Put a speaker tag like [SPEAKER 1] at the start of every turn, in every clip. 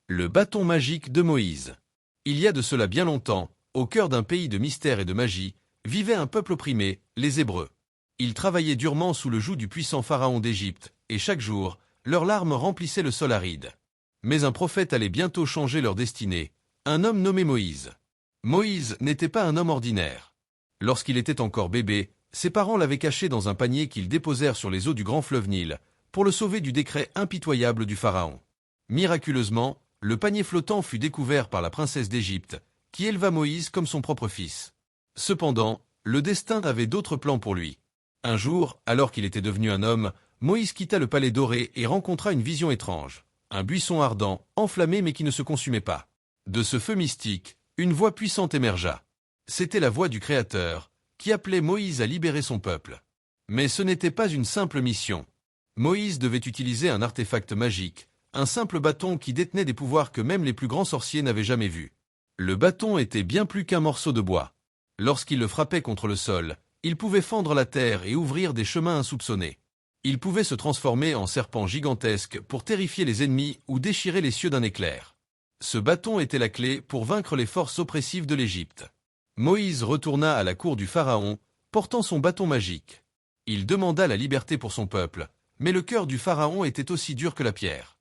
[SPEAKER 1] Le bâton magique de Moïse. Il y a de cela bien longtemps, au cœur d'un pays de mystère et de magie, vivait un peuple opprimé, les Hébreux. Ils travaillaient durement sous le joug du puissant pharaon d'Égypte, et chaque jour, leurs larmes remplissaient le sol aride. Mais un prophète allait bientôt changer leur destinée, un homme nommé Moïse. Moïse n'était pas un homme ordinaire. Lorsqu'il était encore bébé, ses parents l'avaient caché dans un panier qu'ils déposèrent sur les eaux du grand fleuve Nil, pour le sauver du décret impitoyable du pharaon. Miraculeusement, le panier flottant fut découvert par la princesse d'Égypte, qui éleva Moïse comme son propre fils. Cependant, le destin avait d'autres plans pour lui. Un jour, alors qu'il était devenu un homme, Moïse quitta le palais doré et rencontra une vision étrange. Un buisson ardent, enflammé mais qui ne se consumait pas. De ce feu mystique, une voix puissante émergea. C'était la voix du Créateur, qui appelait Moïse à libérer son peuple. Mais ce n'était pas une simple mission. Moïse devait utiliser un artefact magique, un simple bâton qui détenait des pouvoirs que même les plus grands sorciers n'avaient jamais vus. Le bâton était bien plus qu'un morceau de bois. Lorsqu'il le frappait contre le sol, il pouvait fendre la terre et ouvrir des chemins insoupçonnés. Il pouvait se transformer en serpent gigantesque pour terrifier les ennemis ou déchirer les cieux d'un éclair. Ce bâton était la clé pour vaincre les forces oppressives de l'Égypte. Moïse retourna à la cour du pharaon, portant son bâton magique. Il demanda la liberté pour son peuple, mais le cœur du pharaon était aussi dur que la pierre.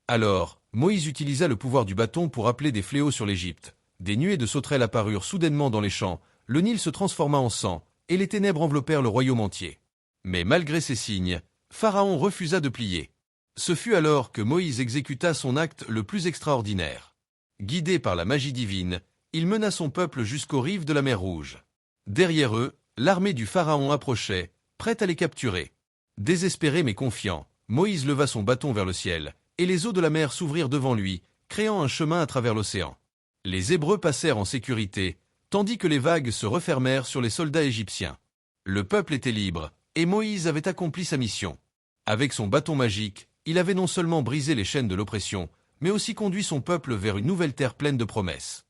[SPEAKER 1] Alors, Moïse utilisa le pouvoir du bâton pour appeler des fléaux sur l'Égypte. Des nuées de sauterelles apparurent soudainement dans les champs, le Nil se transforma en sang, et les ténèbres enveloppèrent le royaume entier. Mais malgré ces signes, Pharaon refusa de plier. Ce fut alors que Moïse exécuta son acte le plus extraordinaire. Guidé par la magie divine, il mena son peuple jusqu'aux rives de la mer Rouge. Derrière eux, l'armée du Pharaon approchait, prête à les capturer. Désespéré mais confiant, Moïse leva son bâton vers le ciel, et les eaux de la mer s'ouvrirent devant lui, créant un chemin à travers l'océan. Les Hébreux passèrent en sécurité, tandis que les vagues se refermèrent sur les soldats égyptiens. Le peuple était libre, et Moïse avait accompli sa mission. Avec son bâton magique, il avait non seulement brisé les chaînes de l'oppression, mais aussi conduit son peuple vers une nouvelle terre pleine de promesses.